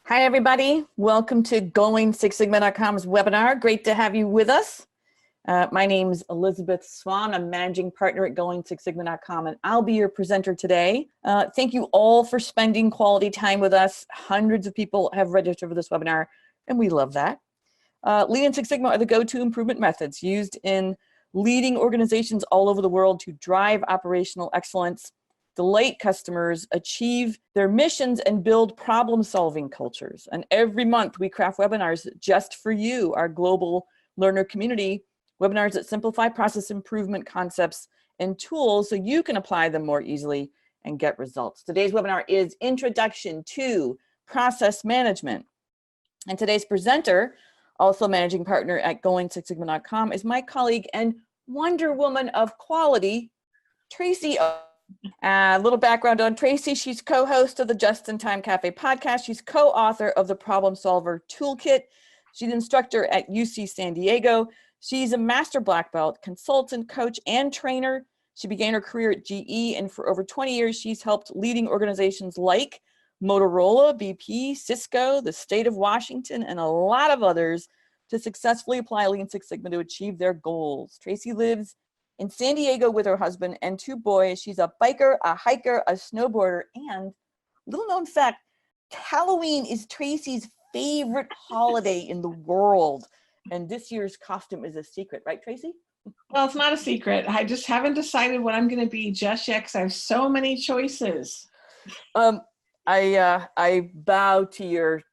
Hi, everybody. Welcome to GoingSixSigma.com's webinar. Great to have you with us. My name is Elizabeth Swan. I'm managing partner at GoingSixSigma.com, and I'll be your presenter today. Thank you all for spending quality time with us. Hundreds of people have registered for this webinar, and we love that. Lean and Six Sigma are the go-to improvement methods used in leading organizations all over the world to drive operational excellence, delight customers, achieve their missions, and build problem-solving cultures. And every month we craft webinars just for you, our global learner community, webinars that simplify process improvement concepts and tools so you can apply them more easily and get results. Today's webinar is Introduction to Process Management. And today's presenter, also managing partner at GoingSixSigma.com, is my colleague and Wonder Woman of Quality, Tracy. A little background on Tracy. She's co-host of the Just in Time Cafe podcast. She's co-author of the Problem Solver Toolkit. She's an instructor at UC San Diego. She's a master black belt, consultant, coach, and trainer. She began her career at GE, and for over 20 years, she's helped leading organizations like Motorola, BP, Cisco, the state of Washington, and a lot of others to successfully apply Lean Six Sigma to achieve their goals. Tracy lives in San Diego with her husband and two boys. She's a biker, a hiker, a snowboarder, and little known fact, Halloween is Tracy's favorite holiday in the world. And this year's costume is a secret, right, Tracy? Well, it's not a secret. I just haven't decided what I'm going to be just yet because I have so many choices. I bow to your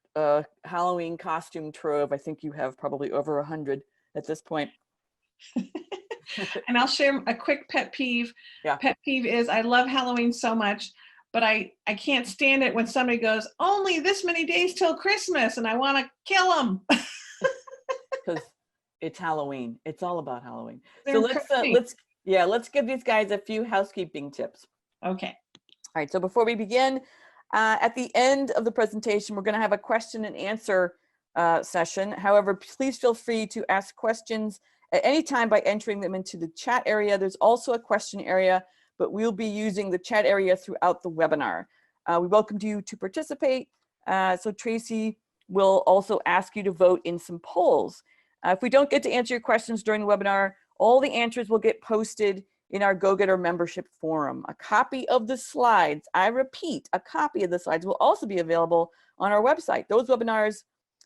Halloween costume trove. I think you have probably over 100 at this point. And I'll share a quick pet peeve. Yeah. Pet peeve is I love Halloween so much, but I can't stand it when somebody goes, only this many days till Christmas, and I want to kill them. Because it's Halloween. It's all about Halloween. They're So let's give these guys a few housekeeping tips. Okay. All right. So before we begin, at the end of the presentation, we're going to have a question and answer session. However, please feel free to ask questions at any time by entering them into the chat area. There's also a question area, but we'll be using the chat area throughout the webinar. We welcome you to participate. So Tracy will also ask you to vote in some polls. If we don't get to answer your questions during the webinar, all the answers will get posted in our Go-Getter membership forum. A copy of the slides, I repeat, a copy of the slides will also be available on our website.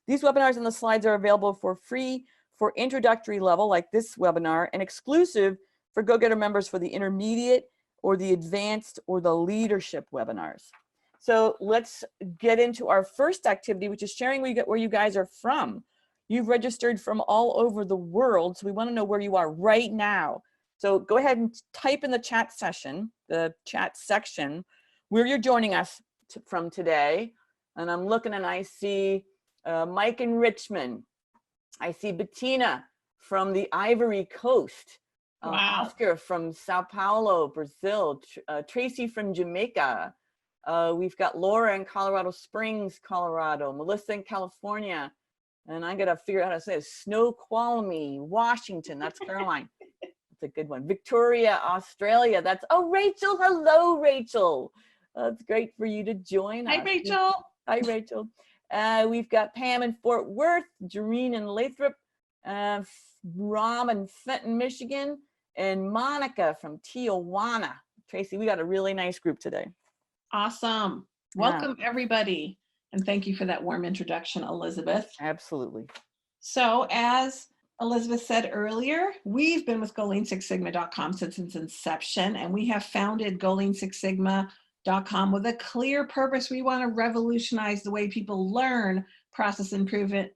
These webinars and the slides are available for free for introductory level like this webinar, and exclusive for Go-Getter members for the intermediate or the advanced or the leadership webinars. So let's get into our first activity, which is sharing where you guys are from. You've registered from all over the world, so we want to know where you are right now. So go ahead and type in the chat section where you're joining us from today. And I'm looking and I see Mike in Richmond. I see Bettina from the Ivory Coast, Wow. Oscar from Sao Paulo, Brazil, Tracy from Jamaica. We've got Laura in Colorado Springs, Colorado, Melissa in California, and I gotta figure out how to say it, Snoqualmie, Washington, that's Caroline. That's a good one. Victoria, Australia, Rachel, hello, Rachel. It's great for you to join us. Hi, Rachel. Hi, Rachel. We've got Pam in Fort Worth, Jareen in Lathrop, Ram in Fenton, Michigan, and Monica from Tijuana. Tracy, we got a really nice group today. Awesome. Welcome, everybody. And thank you for that warm introduction, Elizabeth. Absolutely. So as Elizabeth said earlier, we've been with GoLean6Sigma.com since its inception, and we have founded GoLean6Sigma.com with a clear purpose. We want to revolutionize the way people learn process improvement,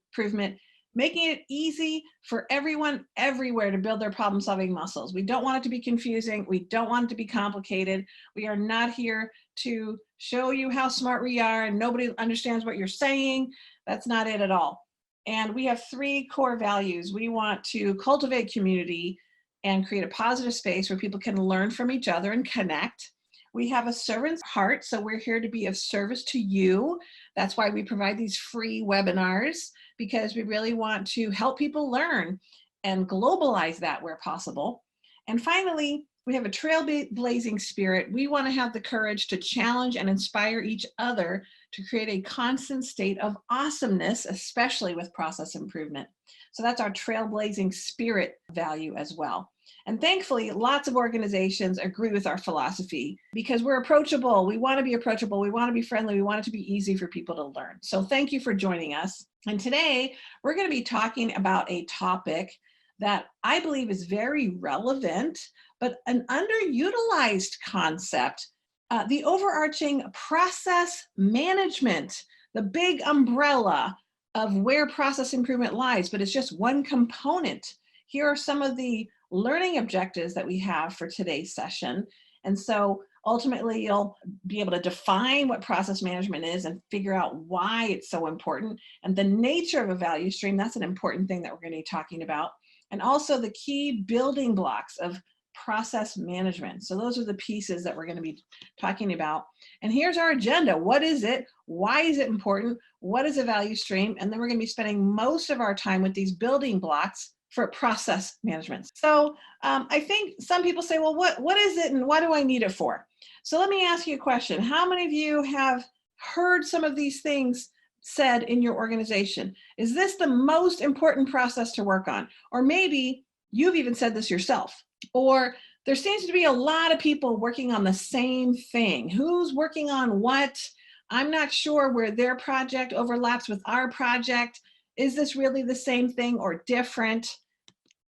making it easy for everyone everywhere to build their problem-solving muscles. We don't want it to be confusing. We don't want it to be complicated. We are not here to show you how smart we are and nobody understands what you're saying. That's not it at all. And we have three core values. We want to cultivate community and create a positive space where people can learn from each other and connect. We have a servant's heart, so we're here to be of service to you. That's why we provide these free webinars, because we really want to help people learn and globalize that where possible. And finally, we have a trailblazing spirit. We want to have the courage to challenge and inspire each other to create a constant state of awesomeness, especially with process improvement. So that's our trailblazing spirit value as well. And thankfully, lots of organizations agree with our philosophy because we're approachable. We want to be approachable. We want to be friendly. We want it to be easy for people to learn. So thank you for joining us. And today we're going to be talking about a topic that I believe is very relevant, but an underutilized concept, the overarching process management, the big umbrella of where process improvement lies, but it's just one component. Here are some of the learning objectives that we have for today's session. And so ultimately you'll be able to define what process management is and figure out why it's so important. And the nature of a value stream, that's an important thing that we're going to be talking about. And also the key building blocks of process management. So those are the pieces that we're going to be talking about. And here's our agenda. What is it? Why is it important? What is a value stream? And then we're going to be spending most of our time with these building blocks for process management. So I think some people say, well, what is it and what do I need it for? So let me ask you a question. How many of you have heard some of these things said in your organization? Is this the most important process to work on? Or maybe you've even said this yourself. Or there seems to be a lot of people working on the same thing. Who's working on what? I'm not sure where their project overlaps with our project. Is this really the same thing or different?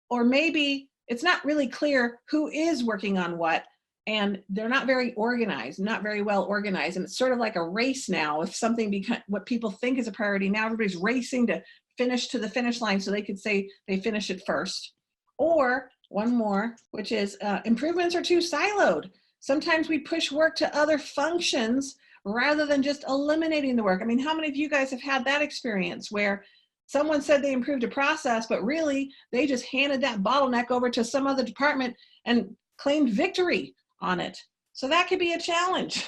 Or maybe it's not really clear who is working on what, and they're not very organized, not very well organized. And it's sort of like a race now. If something becomes what people think is a priority, now everybody's racing to finish to the finish line so they could say they finish it first. Or one more, which is improvements are too siloed. Sometimes we push work to other functions rather than just eliminating the work. I mean, how many of you guys have had that experience where someone said they improved a process, but really they just handed that bottleneck over to some other department and claimed victory on it? So that could be a challenge.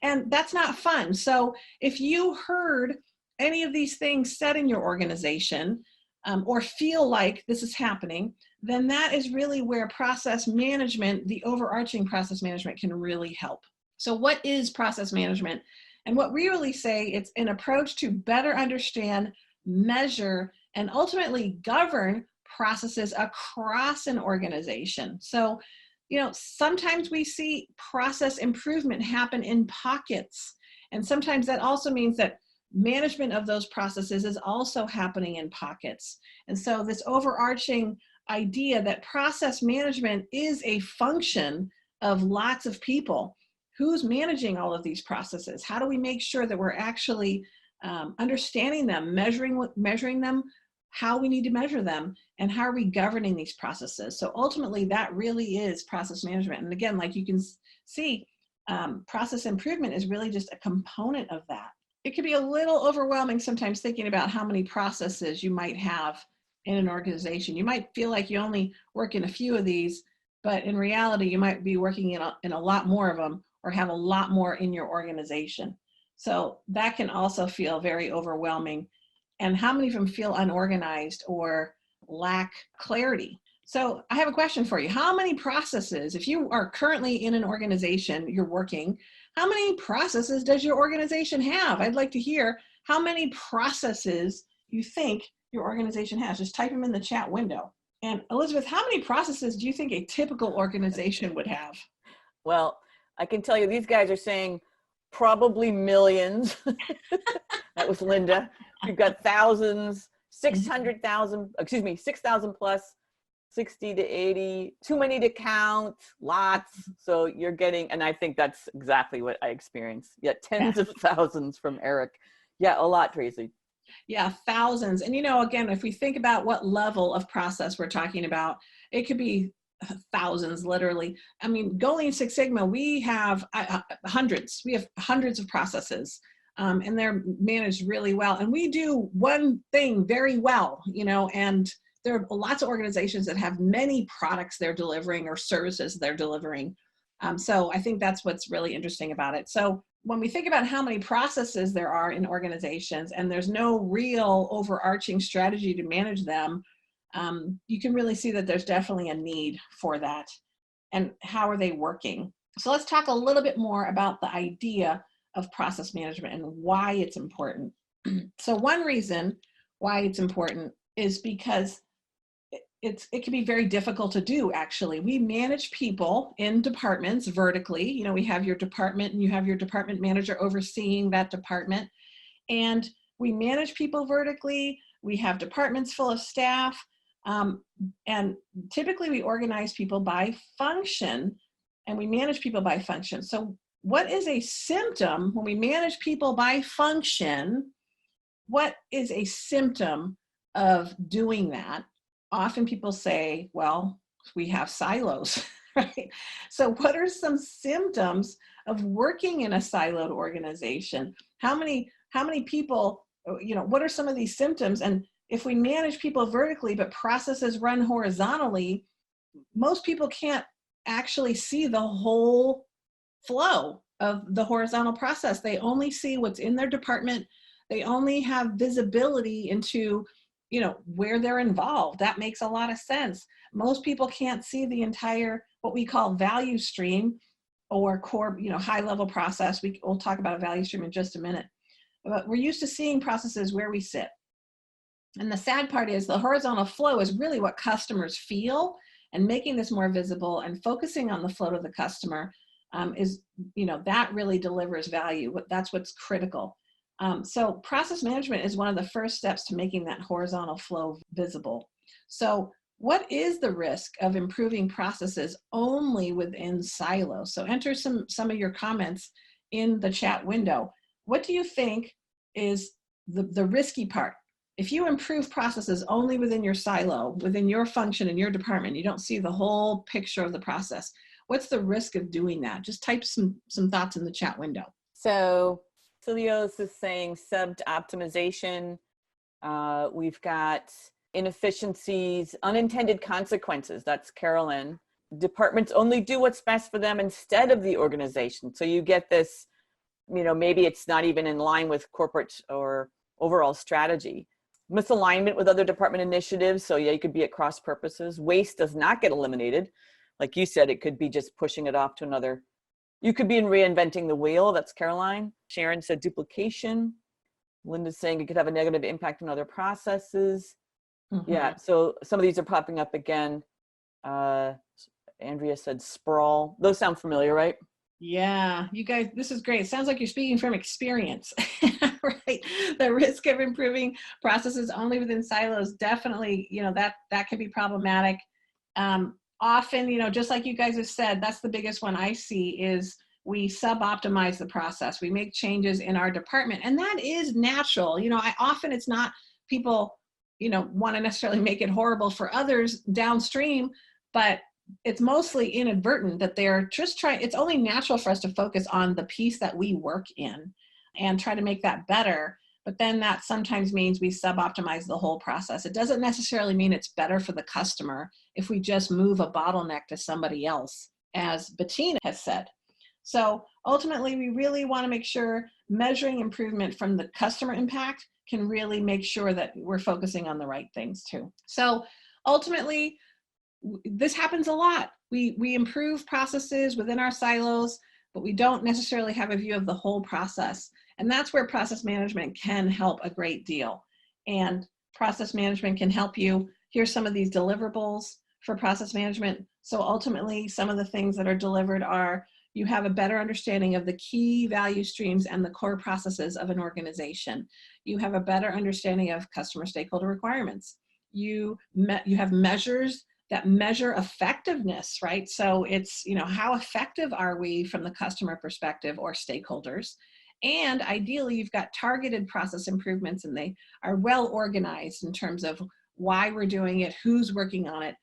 And that's not fun. So if you heard any of these things said in your organization, or feel like this is happening, then that is really where process management, the overarching process management, can really help. So what is process management? And what we really say, it's an approach to better understand, measure, and ultimately govern processes across an organization. So, sometimes we see process improvement happen in pockets. And sometimes that also means that management of those processes is also happening in pockets. And so this overarching idea that process management is a function of lots of people. Who's managing all of these processes? How do we make sure that we're actually understanding them, measuring them, how we need to measure them, and how are we governing these processes? So ultimately, that really is process management. And again, like you can see, process improvement is really just a component of that. It can be a little overwhelming sometimes thinking about how many processes you might have in an organization. You might feel like you only work in a few of these, but in reality, you might be working in a lot more of them or have a lot more in your organization. So that can also feel very overwhelming. And how many of them feel unorganized or lack clarity? So I have a question for you. How many processes, if you are currently in an organization, you're working, how many processes does your organization have? I'd like to hear how many processes you think your organization has. Just type them in the chat window. And Elizabeth, how many processes do you think a typical organization would have? Well, I can tell you these guys are saying probably millions. That was Linda. We've got thousands, 600,000, 6,000 plus, 60 to 80, too many to count, lots. So you're getting, and I think that's exactly what I experienced. Yeah, tens of thousands from Eric. Yeah, a lot, Tracy. Yeah, thousands. And again, if we think about what level of process we're talking about, it could be thousands, literally. I mean, Lean Six Sigma, we have hundreds. We have hundreds of processes, and they're managed really well. And we do one thing very well, and there are lots of organizations that have many products they're delivering or services they're delivering. So I think that's what's really interesting about it. So when we think about how many processes there are in organizations and there's no real overarching strategy to manage them, you can really see that there's definitely a need for that. And how are they working? So let's talk a little bit more about the idea of process management and why it's important. So one reason why it's important is because it can be very difficult to do, actually. We manage people in departments vertically. You know, we have your department and you have your department manager overseeing that department. And we manage people vertically. We have departments full of staff. And typically we organize people by function and we manage people by function. So what is a symptom when we manage people by function? What is a symptom of doing that? Often people say, well, we have silos, right? So what are some symptoms of working in a siloed organization? How many people, you know, what are some of these symptoms? And if we manage people vertically, but processes run horizontally, most people can't actually see the whole flow of the horizontal process. They only see what's in their department. They only have visibility into, you know, where they're involved. That makes a lot of sense. Most people can't see the entire, what we call value stream or core, you know, high level process. We'll talk about a value stream in just a minute. But we're used to seeing processes where we sit. And the sad part is the horizontal flow is really what customers feel, and making this more visible and focusing on the flow to the customer is, you know, that really delivers value. That's what's critical. So process management is one of the first steps to making that horizontal flow visible. So what is the risk of improving processes only within silos? So enter some of your comments in the chat window. What do you think is the risky part? If you improve processes only within your silo, within your function in your department, you don't see the whole picture of the process. What's the risk of doing that? Just type some thoughts in the chat window. So Celios is saying sub-optimization. We've got inefficiencies, unintended consequences. That's Carolyn. Departments only do what's best for them instead of the organization. So you get this, you know, maybe it's not even in line with corporate or overall strategy. Misalignment with other department initiatives. So yeah, you could be at cross purposes. Waste does not get eliminated. Like you said, it could be just pushing it off to another. You could be in reinventing the wheel. That's Caroline. Sharon said duplication. Linda's saying it could have a negative impact on other processes. Mm-hmm. Yeah, so some of these are popping up again. Andrea said sprawl. Those sound familiar, right? Yeah, you guys, this is great. It sounds like you're speaking from experience, right? The risk of improving processes only within silos, definitely, you know, that can be problematic. Often, you know, just like you guys have said, that's the biggest one I see is we sub-optimize the process. We make changes in our department, and that is natural. You know, often it's not people, you know, want to necessarily make it horrible for others downstream, but it's mostly inadvertent that they're just trying. It's only natural for us to focus on the piece that we work in and try to make that better. But then that sometimes means we sub-optimize the whole process. It doesn't necessarily mean it's better for the customer if we just move a bottleneck to somebody else, as Bettina has said. So ultimately, we really want to make sure measuring improvement from the customer impact can really make sure that we're focusing on the right things too. So ultimately, this happens a lot. We improve processes within our silos, but we don't necessarily have a view of the whole process. And that's where process management can help a great deal. And process management can help you. Here's some of these deliverables for process management. So ultimately, some of the things that are delivered are you have a better understanding of the key value streams and the core processes of an organization. You have a better understanding of customer stakeholder requirements. You have measures that measure effectiveness, right? So it's, you know, how effective are we from the customer perspective or stakeholders? And ideally, you've got targeted process improvements, and they are well organized in terms of why we're doing it, who's working on it,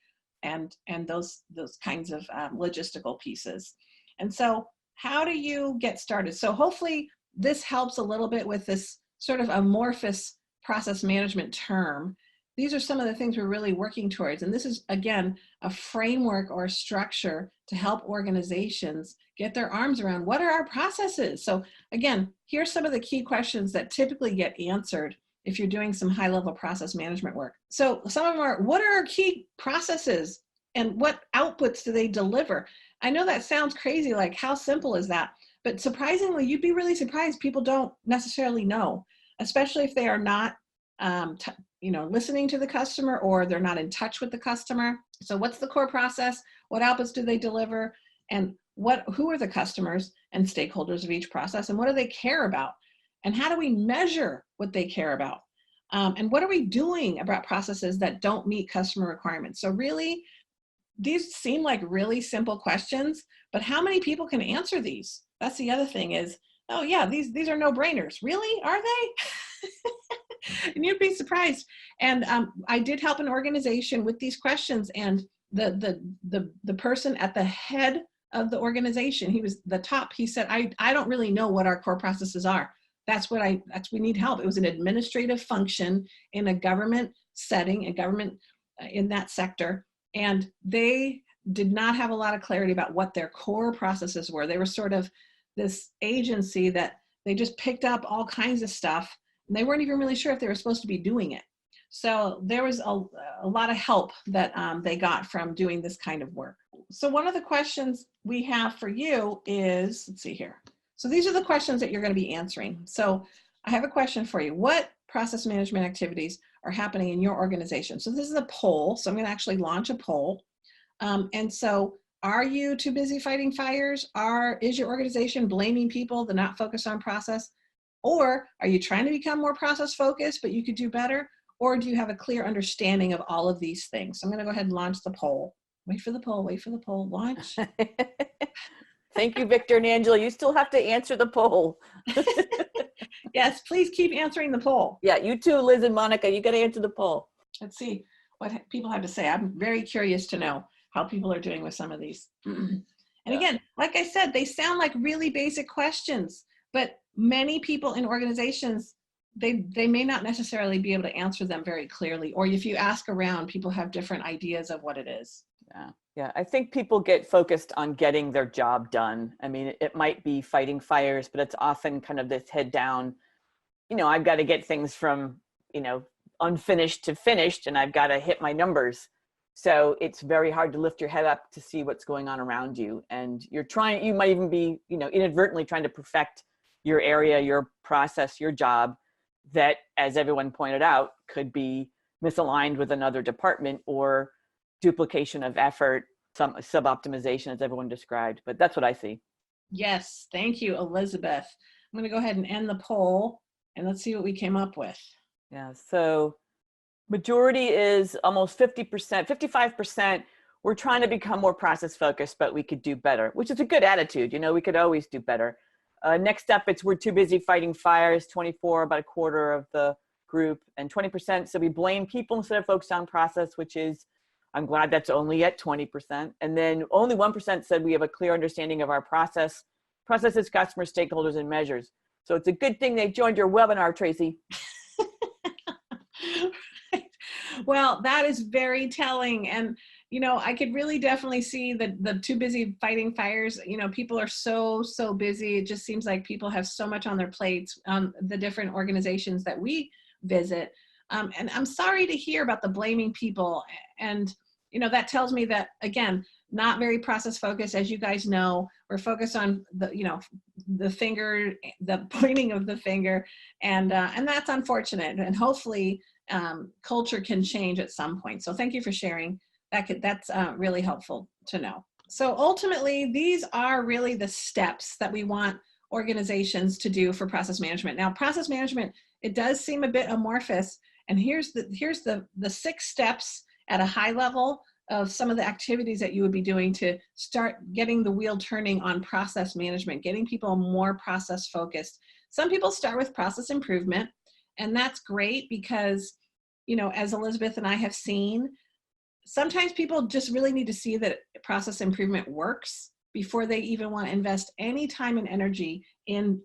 and those kinds of logistical pieces. And so how do you get started? So hopefully this helps a little bit with this sort of amorphous process management term. These are some of the things we're really working towards. And this is, again, a framework or a structure to help organizations get their arms around what are our processes. So again, here's some of the key questions that typically get answered if you're doing some high-level process management work. So some of them are, what are our key processes and what outputs do they deliver? I know that sounds crazy, like how simple is that? But surprisingly, you'd be really surprised. People don't necessarily know, especially if they are not, listening to the customer, or they're not in touch with the customer. So what's the core process? What outputs do they deliver? And who are the customers and stakeholders of each process? And what do they care about? And how do we measure what they care about? And what are we doing about processes that don't meet customer requirements? So really, these seem like really simple questions, but how many people can answer these? That's the other thing is, oh yeah, these are no-brainers. Really? Are they? And you'd be surprised. And I did help an organization with these questions, and the person at the head of the organization, he was the top, he said, I don't really know what our core processes are. We need help. It was an administrative function in a government setting, a government in that sector. And they did not have a lot of clarity about what their core processes were. They were sort of this agency that they just picked up all kinds of stuff, and they weren't even really sure if they were supposed to be doing it. So there was a lot of help that they got from doing this kind of work. So one of the questions we have for you is, let's see here. So these are the questions that you're going to be answering. So I have a question for you. What process management activities are happening in your organization? So this is a poll. So I'm going to actually launch a poll. And so are you too busy fighting fires? Is your organization blaming people to not focus on process? Or are you trying to become more process focused, but you could do better? Or do you have a clear understanding of all of these things? So I'm going to go ahead and launch the poll. Wait for the poll, launch. Thank you, Victor and Angela. You still have to answer the poll. Yes, please keep answering the poll. Yeah, you too, Liz and Monica, you got to answer the poll. Let's see what people have to say. I'm very curious to know how people are doing with some of these. And again, like I said, they sound like really basic questions, but many people in organizations, they may not necessarily be able to answer them very clearly. Or if you ask around, people have different ideas of what it is. Yeah, I think people get focused on getting their job done. I mean, it might be fighting fires, but it's often kind of this head down, I've got to get things from, unfinished to finished, and I've got to hit my numbers. So it's very hard to lift your head up to see what's going on around you. And you might even be, inadvertently trying to perfect your area, your process, your job that, as everyone pointed out, could be misaligned with another department or duplication of effort, some sub-optimization, as everyone described. But that's what I see. Yes, thank you, Elizabeth. I'm going to go ahead and end the poll, and let's see what we came up with. Yeah, so majority is almost 50%, 55%. We're trying to become more process focused, but we could do better, which is a good attitude. We could always do better. Next up, we're too busy fighting fires, 24, about a quarter of the group, and 20%. So we blame people instead of focus on process, which is, I'm glad that's only at 20%. And then only 1% said we have a clear understanding of our processes, customers, stakeholders, and measures. So it's a good thing they joined your webinar, Tracy. Well, that is very telling. And, I could really definitely see the too busy fighting fires. People are so busy. It just seems like people have so much on their plates on the different organizations that we visit. And I'm sorry to hear about the blaming people. And, that tells me that, again, not very process focused. As you guys know, we're focused on the finger, the pointing of the finger. And that's unfortunate. And hopefully culture can change at some point. So thank you for sharing. That's really helpful to know. So ultimately, these are really the steps that we want organizations to do for process management. Now, process management, it does seem a bit amorphous. And here's the 6 steps at a high level of some of the activities that you would be doing to start getting the wheel turning on process management, getting people more process focused. Some people start with process improvement, and that's great because, as Elizabeth and I have seen, sometimes people just really need to see that process improvement works before they even want to invest any time and energy in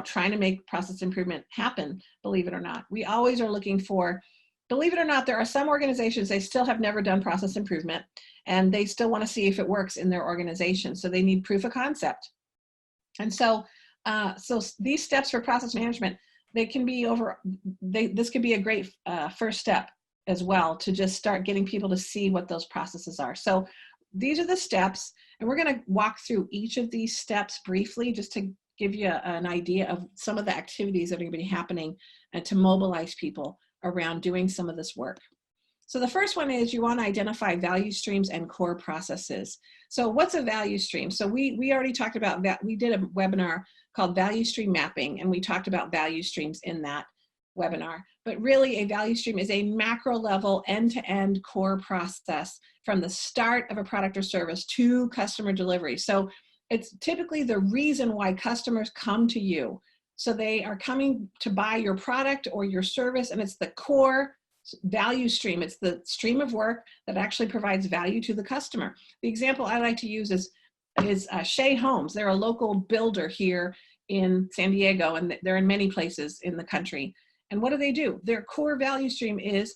trying to make process improvement happen, believe it or not. We always are looking for, believe it or not, there are some organizations, they still have never done process improvement, and they still want to see if it works in their organization. So they need proof of concept. And so these steps for process management, they can be this could be a great first step as well, to just start getting people to see what those processes are. So these are the steps, and we're going to walk through each of these steps briefly just to give you an idea of some of the activities that are going to be happening and to mobilize people around doing some of this work. So the first one is you want to identify value streams and core processes. So what's a value stream? So we already talked about that. We did a webinar called Value Stream Mapping, and we talked about value streams in that webinar. But really, a value stream is a macro level end-to-end core process from the start of a product or service to customer delivery. So it's typically the reason why customers come to you. So they are coming to buy your product or your service, and it's the core value stream. It's the stream of work that actually provides value to the customer. The example I like to use is Shea Homes. They're a local builder here in San Diego, and they're in many places in the country. And what do? Their core value stream is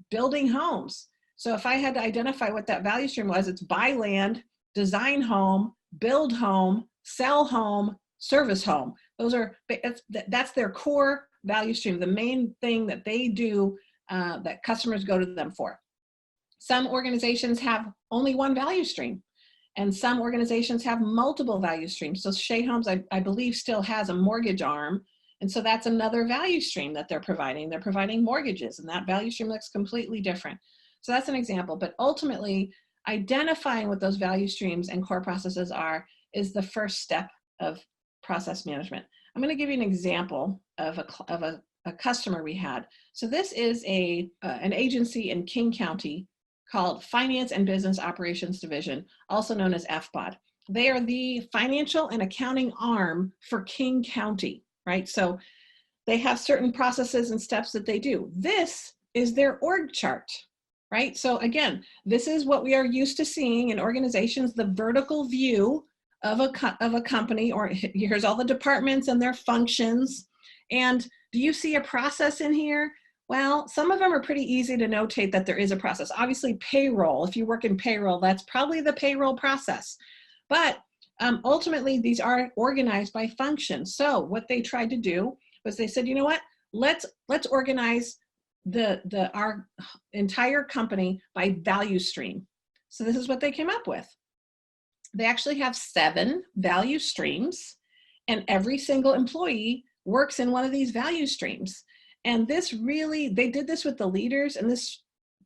building homes. So if I had to identify what that value stream was, it's buy land, design home, build home, sell home, service home. That's their core value stream, the main thing that they do that customers go to them for. Some organizations have only one value stream, and some organizations have multiple value streams. So Shea Homes, I believe, still has a mortgage arm, and so that's another value stream that they're providing. They're providing mortgages, and that value stream looks completely different. So that's an example, but ultimately, identifying what those value streams and core processes are is the first step of process management. I'm going to give you an example of a customer we had. So this is an agency in King County called Finance and Business Operations Division, also known as FBOD. They are the financial and accounting arm for King County, right? So they have certain processes and steps that they do. This is their org chart, right? So again, this is what we are used to seeing in organizations, the vertical view of a company, or here's all the departments and their functions. And do you see a process in here? Well, some of them are pretty easy to notate that there is a process. Obviously, payroll, if you work in payroll, that's probably the payroll process. But ultimately, these are organized by function. So what they tried to do was they said, you know what, let's organize our entire company by value stream. So this is what they came up with. They actually have 7 value streams, and every single employee works in one of these value streams. And this really, they did this with the leaders, and this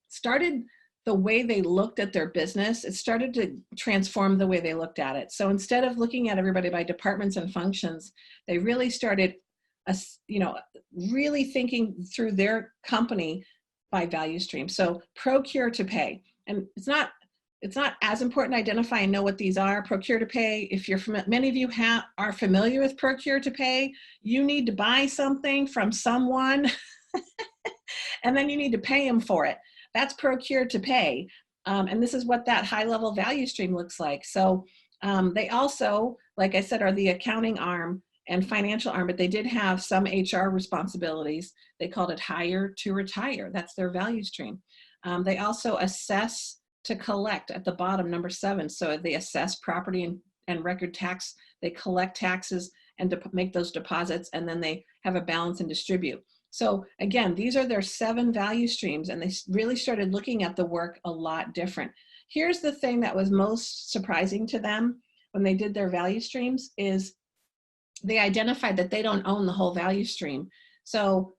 started the way they looked at their business. It started to transform the way they looked at it. So instead of looking at everybody by departments and functions, they really started, really thinking through their company by value stream. So procure to pay. And it's not as important to identify and know what these are. Procure to pay, if you're many of you are familiar with procure to pay, you need to buy something from someone and then you need to pay them for it. That's procure to pay. And this is what that high level value stream looks like. So they also, like I said, are the accounting arm and financial arm, but they did have some HR responsibilities. They called it hire to retire. That's their value stream. They also assess to collect at the bottom, number 7. So they assess property and record tax. They collect taxes and make those deposits, and then they have a balance and distribute. So again, these are their 7 value streams, and they really started looking at the work a lot different. Here's the thing that was most surprising to them when they did their value streams is they identified that they don't own the whole value stream. So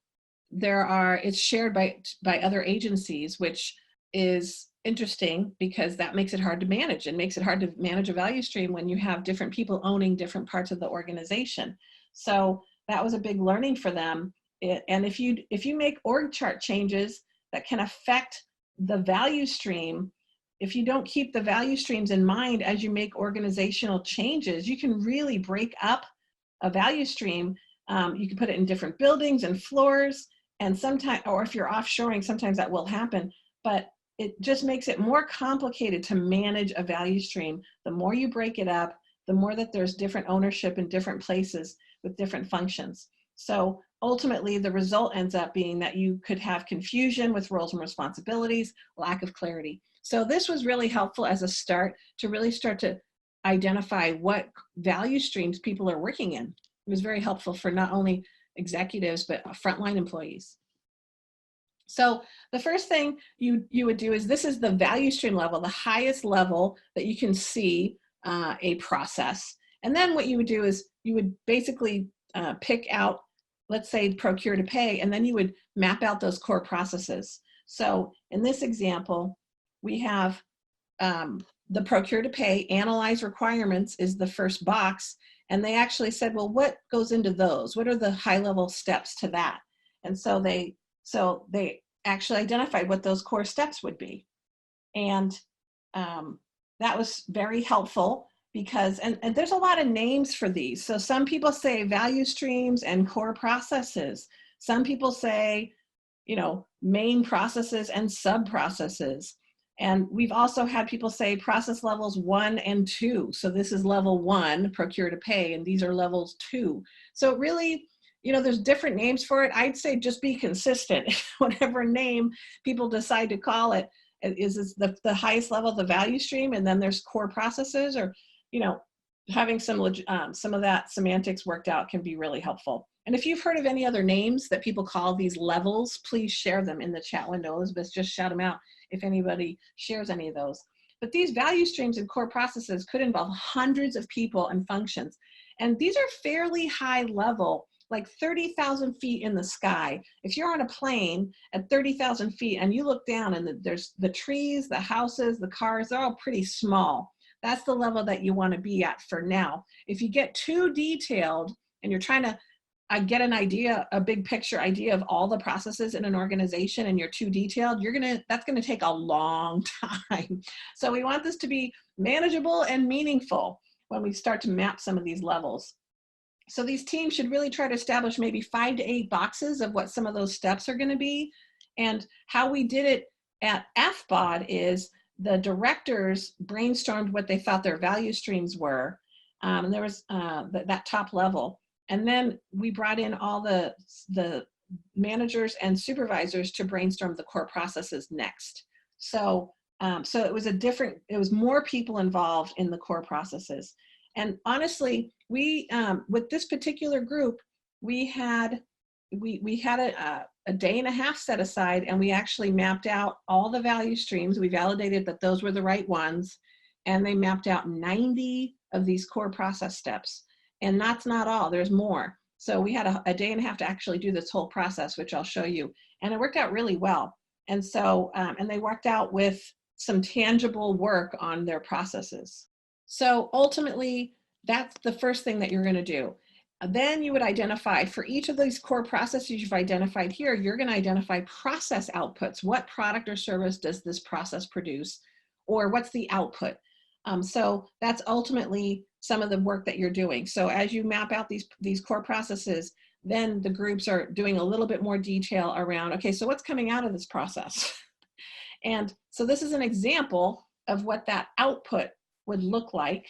it's shared by other agencies, which is interesting because that makes it hard to manage. It makes it hard to manage a value stream when you have different people owning different parts of the organization. So that was a big learning for them. And if you make org chart changes that can affect the value stream, if you don't keep the value streams in mind as you make organizational changes, you can really break up a value stream. You can put it in different buildings and floors, and sometimes, or if you're offshoring, sometimes that will happen, but it just makes it more complicated to manage a value stream. The more you break it up, the more that there's different ownership in different places with different functions. So ultimately, the result ends up being that you could have confusion with roles and responsibilities, lack of clarity. So this was really helpful as a start to really start to identify what value streams people are working in. It was very helpful for not only executives, but frontline employees. So the first thing you would do is, this is the value stream level, the highest level that you can see a process. And then what you would do is you would basically pick out, let's say, procure to pay, and then you would map out those core processes. So in this example, we have the procure to pay, analyze requirements is the first box. And they actually said, well, what goes into those? What are the high level steps to that? And so they actually identified what those core steps would be. And that was very helpful because, and there's a lot of names for these. So some people say value streams and core processes. Some people say, you know, main processes and sub processes. And we've also had people say process levels 1 and 2. So this is level 1, procure to pay, and these are levels 2. So really, you know, there's different names for it. I'd say just be consistent. Whatever name people decide to call it, is the highest level of the value stream, and then there's core processes, or, you know, having some of that semantics worked out can be really helpful. And if you've heard of any other names that people call these levels, please share them in the chat window. Elizabeth, just shout them out if anybody shares any of those. But these value streams and core processes could involve hundreds of people and functions. And these are fairly high level, like 30,000 feet in the sky. If you're on a plane at 30,000 feet and you look down and there's the trees, the houses, the cars, they're all pretty small. That's the level that you want to be at for now. If you get too detailed and you're trying to get an idea, a big picture idea of all the processes in an organization, and you're too detailed, that's gonna take a long time. So we want this to be manageable and meaningful when we start to map some of these levels. So these teams should really try to establish maybe 5 to 8 boxes of what some of those steps are gonna be. And how we did it at FBOD is the directors brainstormed what they thought their value streams were. And there was that top level. And then we brought in all the managers and supervisors to brainstorm the core processes next. So, so it was more people involved in the core processes. And honestly, we, with this particular group, we had a day and a half set aside, and we actually mapped out all the value streams. We validated that those were the right ones, and they mapped out 90 of these core process steps. And that's not all, there's more. So we had a day and a half to actually do this whole process, which I'll show you. And it worked out really well. And so, and they worked out with some tangible work on their processes. So ultimately, that's the first thing that you're gonna do. Then you would identify, for each of these core processes you've identified here, you're gonna identify process outputs. What product or service does this process produce? Or what's the output? So that's ultimately some of the work that you're doing. So as you map out these core processes, then the groups are doing a little bit more detail around, okay, so what's coming out of this process? And so this is an example of what that output would look like.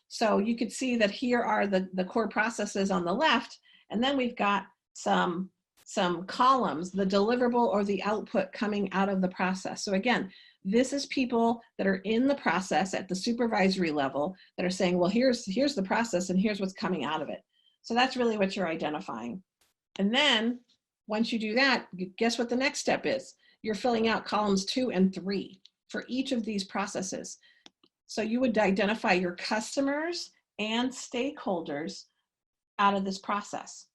So you could see that here are the core processes on the left, and then we've got some columns, the deliverable or the output coming out of the process. So again, this is people that are in the process at the supervisory level that are saying, well, here's the process and here's what's coming out of it. So that's really what you're identifying. And then once you do that, guess what the next step is? You're filling out columns 2 and 3 for each of these processes. So you would identify your customers and stakeholders out of this process.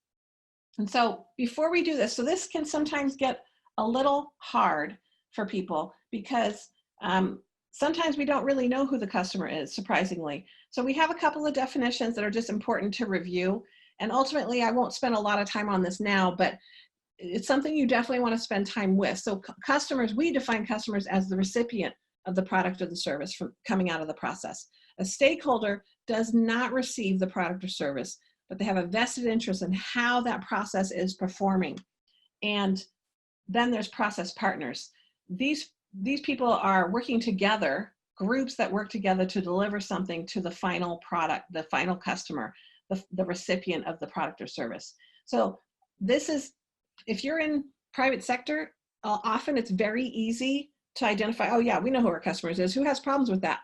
And so before we do this, so this can sometimes get a little hard for people because sometimes we don't really know who the customer is, surprisingly. So we have a couple of definitions that are just important to review. And ultimately, I won't spend a lot of time on this now, but it's something you definitely want to spend time with. So customers, we define customers as the recipient of the product or the service from coming out of the process. A stakeholder does not receive the product or service, but they have a vested interest in how that process is performing. And then there's process partners. These people are working together, groups that work together to deliver something to the final product, the final customer, the recipient of the product or service. So this is, if you're in private sector, often it's very easy to identify, oh yeah, we know who our customers is. Who has problems with that?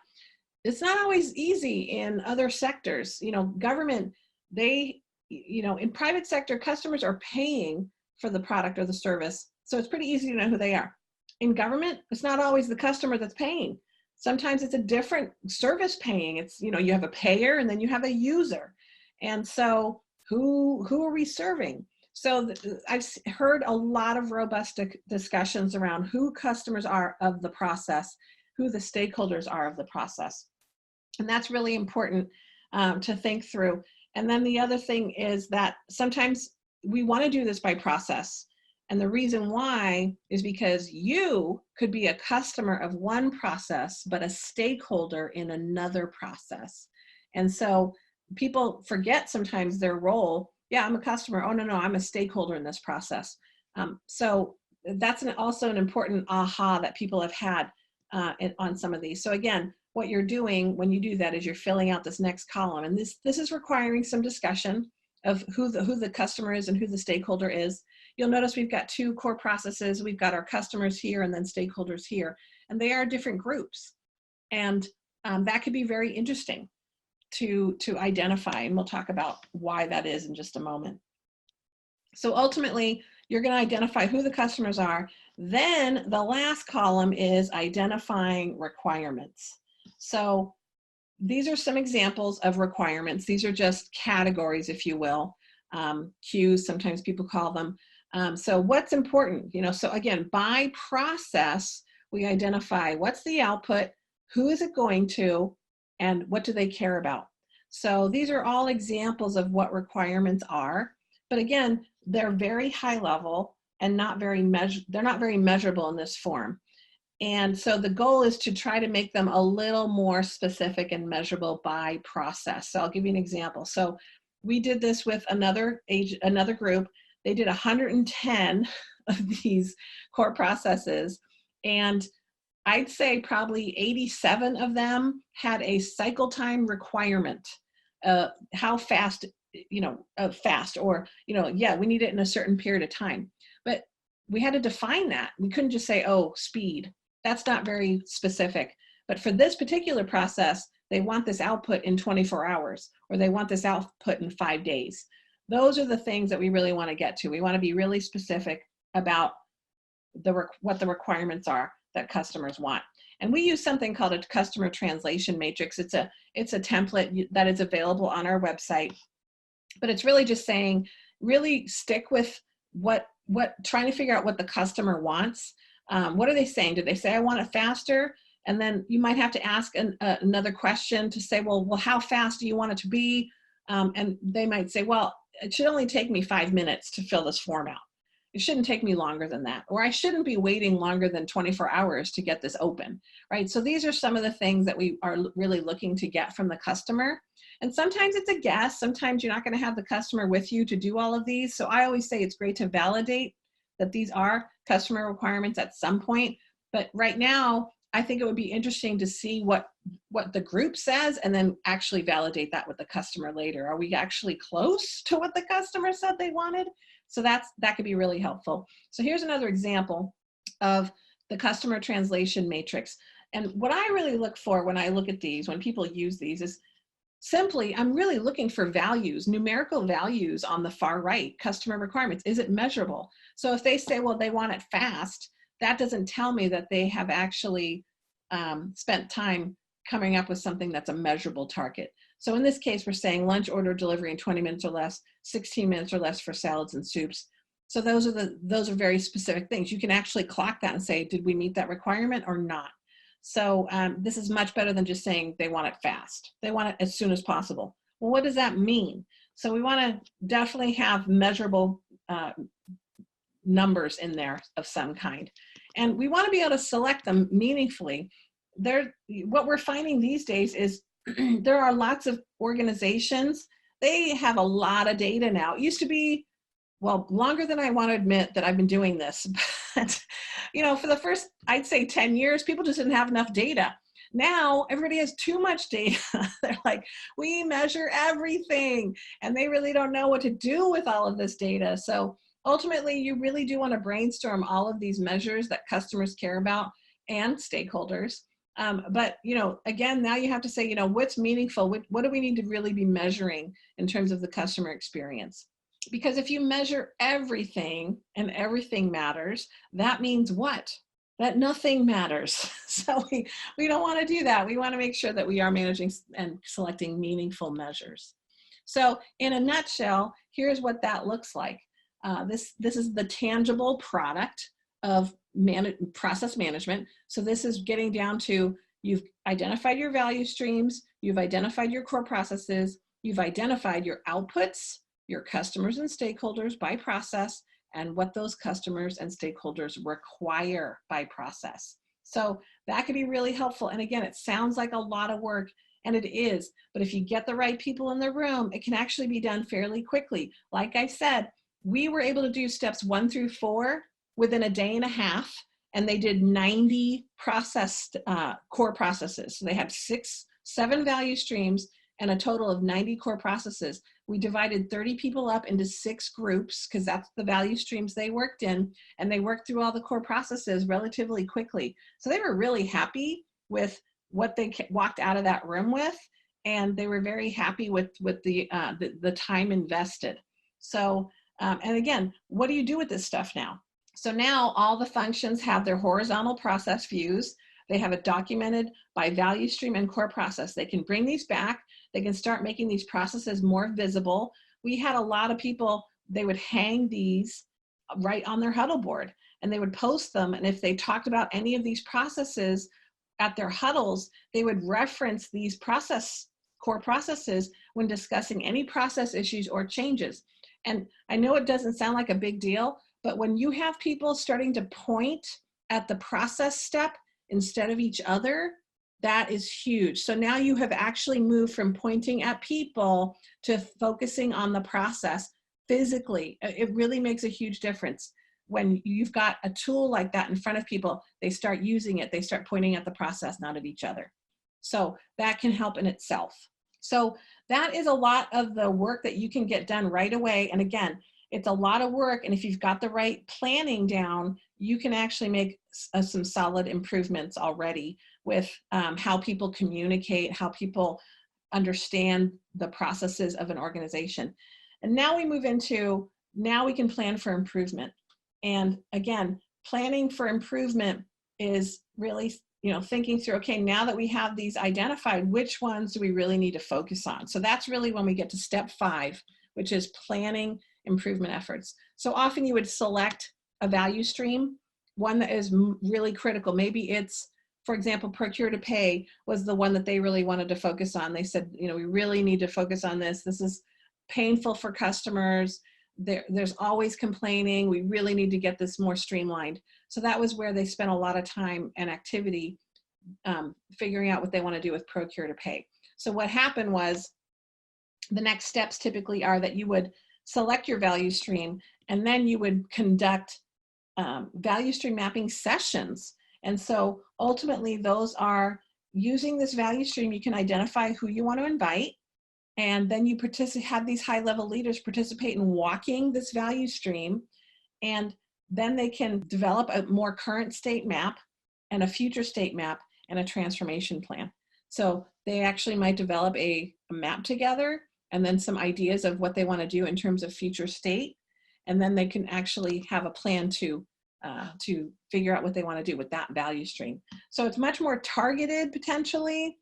It's not always easy in other sectors. You know, government, in private sector, customers are paying for the product or the service So it's pretty easy to know who they are. In government, it's not always the customer that's paying. Sometimes it's a different service paying. It's, you have a payer and then you have a user. And so who are we serving? So I've heard a lot of robust discussions around who customers are of the process, who the stakeholders are of the process. And that's really important to think through. And then the other thing is that sometimes we want to do this by process. And the reason why is because you could be a customer of one process, but a stakeholder in another process. And so people forget sometimes their role. Yeah, I'm a customer. Oh, no, I'm a stakeholder in this process. So that's also an important aha that people have had on some of these. So again, what you're doing when you do that is you're filling out this next column. And this is requiring some discussion of who the customer is and who the stakeholder is. You'll notice we've got two core processes. We've got our customers here and then stakeholders here, and they are different groups. And that could be very interesting to identify, and we'll talk about why that is in just a moment. So ultimately, you're going to identify who the customers are. Then the last column is identifying requirements. So these are some examples of requirements. These are just categories, if you will, cues, sometimes people call them. So what's important, so again, by process, we identify what's the output, who is it going to, and what do they care about. So these are all examples of what requirements are. But again, they're very high level and they're not very measurable in this form. And so the goal is to try to make them a little more specific and measurable by process. So I'll give you an example. So we did this with another group. They did 110 of these core processes. And I'd say probably 87 of them had a cycle time requirement. How fast, fast, or, yeah, we need it in a certain period of time. But we had to define that. We couldn't just say, oh, speed. That's not very specific. But for this particular process, they want this output in 24 hours, or they want this output in 5 days. Those are the things that we really want to get to. We want to be really specific about what the requirements are that customers want. And we use something called a customer translation matrix. It's a template that is available on our website, but it's really just saying, really stick with trying to figure out what the customer wants. What are they saying? Do they say, I want it faster? And then you might have to ask another question to say, well, how fast do you want it to be? And they might say, well, it should only take me 5 minutes to fill this form out. It shouldn't take me longer than that. Or I shouldn't be waiting longer than 24 hours to get this open, right? So these are some of the things that we are really looking to get from the customer. And sometimes it's a guess. Sometimes you're not going to have the customer with you to do all of these. So I always say it's great to validate that these are customer requirements at some point. But right now, I think it would be interesting to see what the group says and then actually validate that with the customer later. Are we actually close to what the customer said they wanted? So that could be really helpful. So here's another example of the customer translation matrix. And what I really look for when I look at these, when people use these, is simply, I'm really looking for values, numerical values on the far right, customer requirements. Is it measurable? So if they say, well, they want it fast, that doesn't tell me that they have actually spent time coming up with something that's a measurable target. So in this case, we're saying lunch order delivery in 20 minutes or less, 16 minutes or less for salads and soups. So those are very specific things. You can actually clock that and say, did we meet that requirement or not? So this is much better than just saying they want it fast. They want it as soon as possible. Well, what does that mean? So we want to definitely have measurable numbers in there of some kind. And we want to be able to select them meaningfully. What we're finding these days is there are lots of organizations. They have a lot of data now. It used to be, well, longer than I want to admit that I've been doing this. But, for the first, I'd say 10 years, people just didn't have enough data. Now, everybody has too much data. They're like, we measure everything. And they really don't know what to do with all of this data. So ultimately, you really do want to brainstorm all of these measures that customers care about and stakeholders. But, again, now you have to say, what's meaningful? What do we need to really be measuring in terms of the customer experience? Because if you measure everything and everything matters, that means what? That nothing matters. So we don't want to do that. We want to make sure that we are managing and selecting meaningful measures. So in a nutshell, here's what that looks like. This is the tangible product of process management. So this is getting down to, you've identified your value streams, you've identified your core processes, you've identified your outputs, your customers and stakeholders by process, and what those customers and stakeholders require by process. So that could be really helpful. And again, it sounds like a lot of work, and it is, but if you get the right people in the room, it can actually be done fairly quickly. Like I said, we were able to do steps 1 through 4 within a day and a half, and they did 90 core processes. So they had 7 value streams and a total of 90 core processes. We divided 30 people up into 6 groups because that's the value streams they worked in, and they worked through all the core processes relatively quickly. So they were really happy with what they walked out of that room with, and they were very happy with the time invested. So, and again, what do you do with this stuff now? So now all the functions have their horizontal process views. They have it documented by value stream and core process. They can bring these back. They can start making these processes more visible. We had a lot of people, they would hang these right on their huddle board, and they would post them. And if they talked about any of these processes at their huddles, they would reference these core processes when discussing any process issues or changes. And I know it doesn't sound like a big deal, but when you have people starting to point at the process step instead of each other, that is huge. So now you have actually moved from pointing at people to focusing on the process physically. It really makes a huge difference. When you've got a tool like that in front of people, they start using it, they start pointing at the process, not at each other. So that can help in itself. So that is a lot of the work that you can get done right away. And again, it's a lot of work, and if you've got the right planning down, you can actually make some solid improvements already with how people communicate, how people understand the processes of an organization. And now we move into, now we can plan for improvement. And again, planning for improvement is really, thinking through, okay, now that we have these identified, which ones do we really need to focus on? So that's really when we get to step 5, which is planning improvement efforts. So often you would select a value stream, one that is really critical. Maybe it's, for example, procure to pay was the one that they really wanted to focus on. They said, we really need to focus on this. This is painful for customers. There's always complaining. We really need to get this more streamlined. So that was where they spent a lot of time and activity figuring out what they want to do with procure to pay. So what happened was, the next steps typically are that you would select your value stream, and then you would conduct value stream mapping sessions. And so ultimately those are, using this value stream, you can identify who you want to invite, and then you have these high-level leaders participate in walking this value stream, and then they can develop a more current state map and a future state map and a transformation plan. So they actually might develop a map together, and then some ideas of what they want to do in terms of future state, and then they can actually have a plan to figure out what they want to do with that value stream. So it's much more targeted potentially.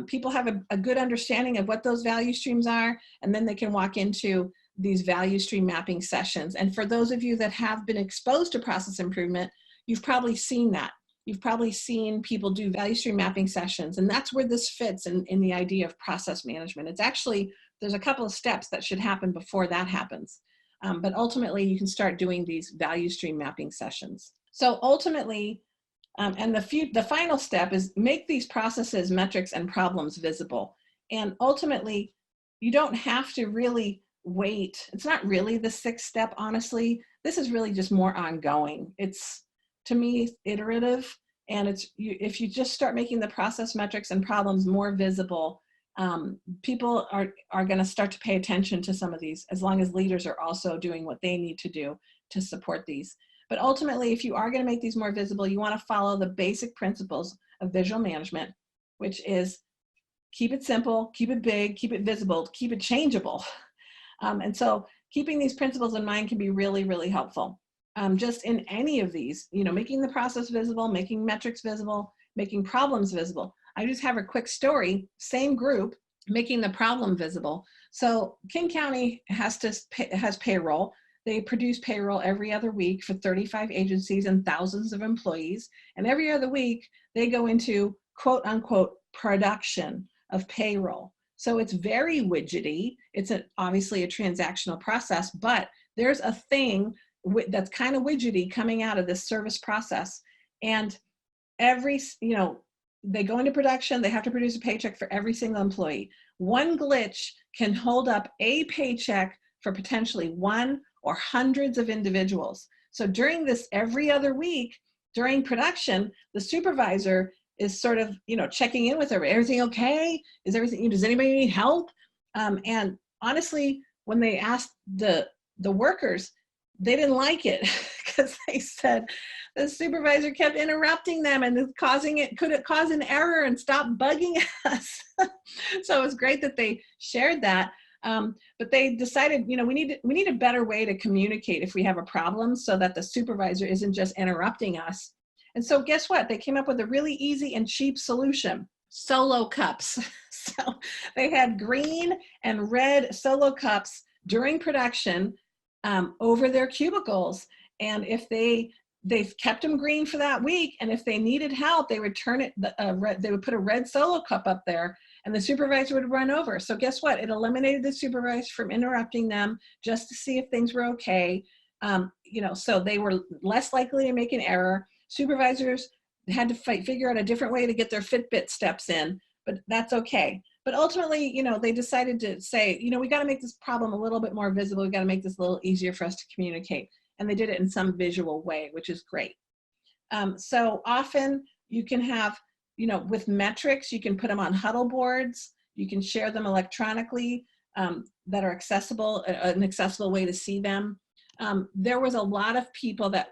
People have a good understanding of what those value streams are, and then they can walk into these value stream mapping sessions. And for those of you that have been exposed to process improvement, you've probably seen that. You've probably seen people do value stream mapping sessions, and that's where this fits in the idea of process management. It's actually, there's a couple of steps that should happen before that happens. But ultimately, you can start doing these value stream mapping sessions. So ultimately, and the final step is make these processes, metrics, and problems visible. And ultimately, you don't have to really wait. It's not really the 6th step, honestly. This is really just more ongoing. It's, to me, iterative. And if you just start making the process, metrics, and problems more visible, people are going to start to pay attention to some of these, as long as leaders are also doing what they need to do to support these. But ultimately, if you are going to make these more visible, you want to follow the basic principles of visual management, which is keep it simple, keep it big, keep it visible, keep it changeable. And so keeping these principles in mind can be really, really helpful. Just in any of these, making the process visible, making metrics visible, making problems visible. I just have a quick story, same group, making the problem visible. So King County has payroll. They produce payroll every other week for 35 agencies and thousands of employees. And every other week, they go into quote unquote production of payroll. So it's very widgety. It's obviously a transactional process, but there's a thing that's kind of widgety coming out of this service process. And they go into production, they have to produce a paycheck for every single employee. One glitch can hold up a paycheck for potentially one or hundreds of individuals. So during this every other week, during production, the supervisor is sort of, checking in with her. Everything okay? Is everything, does anybody need help? And honestly, when they asked the workers, they didn't like it because they said the supervisor kept interrupting them and could it cause an error and stop bugging us? So it was great that they shared that. But they decided, we need a better way to communicate if we have a problem so that the supervisor isn't just interrupting us. And so guess what? They came up with a really easy and cheap solution: solo cups. So they had green and red solo cups during production over their cubicles. And if they've kept them green for that week, and if they needed help, they would they would put a red solo cup up there, and the supervisor would run over. So guess what? It eliminated the supervisor from interrupting them just to see if things were okay. So they were less likely to make an error. Supervisors had to figure out a different way to get their Fitbit steps in, but that's okay. But ultimately, they decided to say, we got to make this problem a little bit more visible. We got to make this a little easier for us to communicate. And they did it in some visual way, which is great. So often you can have, with metrics, you can put them on huddle boards. You can share them electronically that are accessible, an accessible way to see them. There was a lot of people that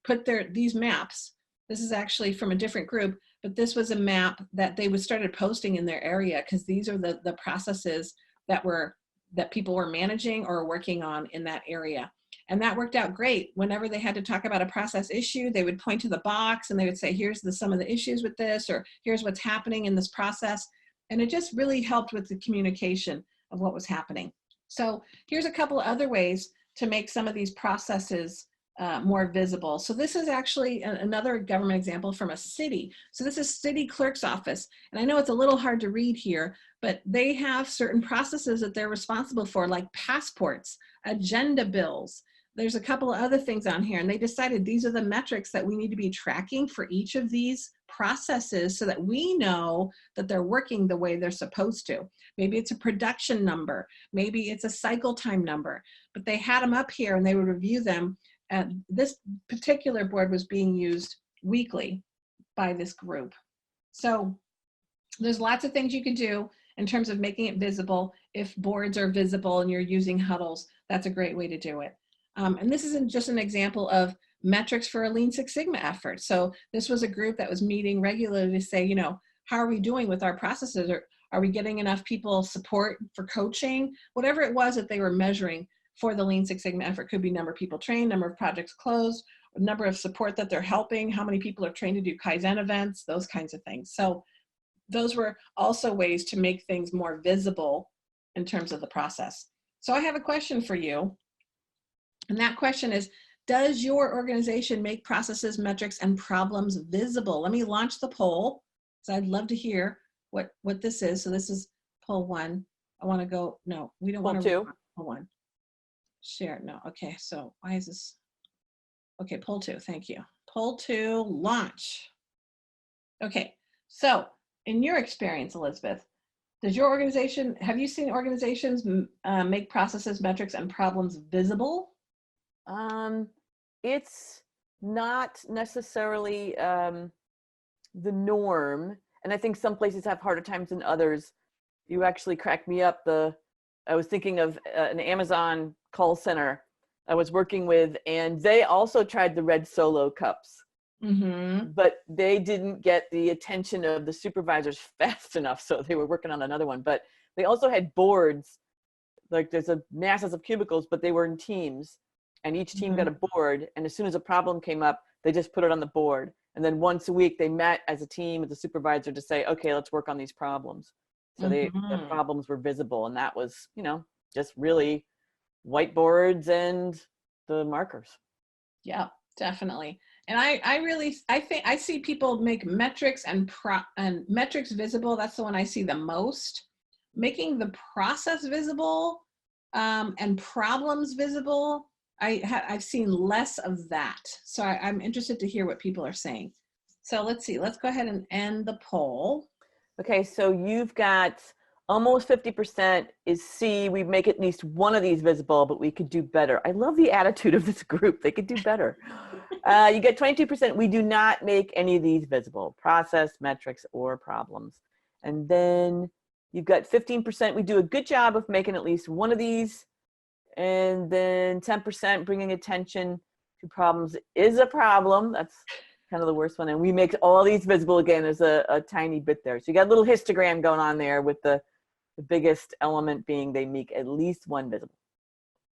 put these maps. This is actually from a different group, but this was a map that they started posting in their area because these are the processes that people were managing or working on in that area. And that worked out great. Whenever they had to talk about a process issue, they would point to the box and they would say, here's some of the issues with this, or here's what's happening in this process. And it just really helped with the communication of what was happening. So here's a couple of other ways to make some of these processes more visible. So this is actually another government example from a city. So this is city clerk's office. And I know it's a little hard to read here, but they have certain processes that they're responsible for, like passports, agenda bills. There's a couple of other things on here, and they decided these are the metrics that we need to be tracking for each of these processes so that we know that they're working the way they're supposed to. Maybe it's a production number, maybe it's a cycle time number, but they had them up here and they would review them. This particular board was being used weekly by this group. So there's lots of things you can do in terms of making it visible. If boards are visible and you're using huddles, that's a great way to do it. And this isn't just an example of metrics for a Lean Six Sigma effort. So this was a group that was meeting regularly to say, how are we doing with our processes? Or are we getting enough people support for coaching? Whatever it was that they were measuring for the Lean Six Sigma effort. Could be number of people trained, number of projects closed, number of support that they're helping, how many people are trained to do Kaizen events, those kinds of things. So those were also ways to make things more visible in terms of the process. So I have a question for you. And that question is, does your organization make processes, metrics, and problems visible? Let me launch the poll. So I'd love to hear what this is. So this is poll 1. I want to go, no, we don't want to. Poll 2. Poll 1. Share, no, okay, so why is this? Okay, poll 2, thank you. Poll 2, launch. Okay, so in your experience, Elizabeth, does your organization, have you seen organizations make processes, metrics, and problems visible? It's not necessarily the norm, and I think some places have harder times than others. You actually cracked me up. I was thinking of an Amazon call center I was working with, and they also tried the red solo cups, but they didn't get the attention of the supervisors fast enough, so they were working on another one. But they also had boards like there's a masses of cubicles, but they were in teams, and each team got a board. And as soon as a problem came up, they just put it on the board. And then once a week they met as a team with the supervisor to say, okay, let's work on these problems. So the problems were visible, and that was, you know, just really whiteboards and the markers. Yeah, definitely. And I think I see people make metrics and metrics visible. That's the one I see the most. Making the process visible and problems visible, I've seen less of that. So I'm interested to hear what people are saying. So let's see, let's go ahead and end the poll. Okay, so you've got almost 50% is C, we make at least one of these visible, but we could do better. I love the attitude of this group. They could do better. You get 22%, we do not make any of these visible, process, metrics, or problems. And then you've got 15%, we do a good job of making at least one of these. And then 10% bringing attention to problems is a problem. That's kind of the worst one. And we make all these visible again. There's a tiny bit there. So you got a little histogram going on there with the biggest element being they make at least one visible.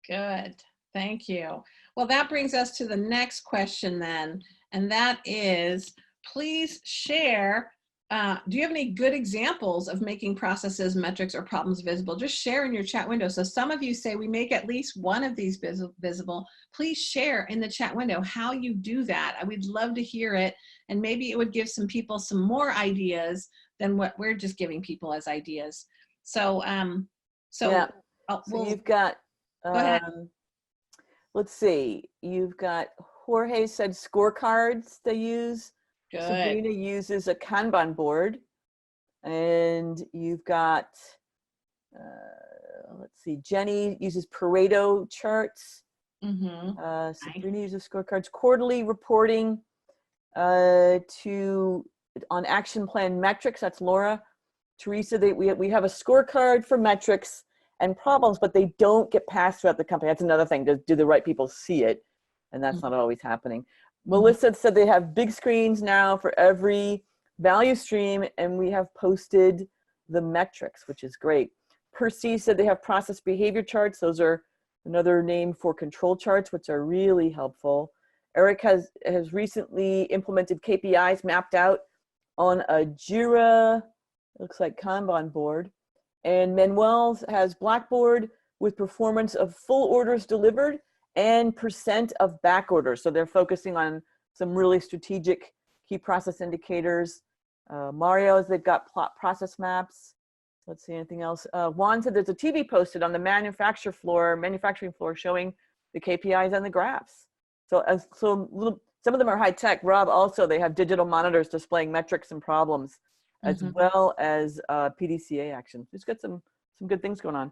Good. Thank you. Well, that brings us to the next question then. And that is, please share, do you have any good examples of making processes, metrics, or problems visible? Just share in your chat window. So some of you say we make at least one of these visible. Please share in the chat window how you do that. I would love to hear it. And maybe it would give some people some more ideas than what we're just giving people as ideas. So, Yeah. so you've got, go ahead. Let's see, you've got Jorge said scorecards they use. Good. Sabrina uses a Kanban board. And you've got, let's see, Jenny uses Pareto charts. Sabrina uses scorecards, quarterly reporting on action plan metrics. That's Laura. Teresa, we have a scorecard for metrics and problems, but they don't get passed throughout the company. That's another thing. Do the right people see it? And that's not always happening. Melissa said they have big screens now for every value stream, and we have posted the metrics, which is great. Percy said they have process behavior charts. Those are another name for control charts, which are really helpful. Eric has recently implemented KPIs mapped out on a Jira, looks like Kanban board. And Manuel has Blackboard with performance of full orders delivered and % of back orders. So they're focusing on some really strategic key process indicators. Mario's, they've got process maps. Let's see, anything else? Juan said there's a TV posted on the manufacturing floor showing the KPIs and the graphs. So some of them are high tech. Rob, also, they have digital monitors displaying metrics and problems, as well as PDCA action. Just got some good things going on.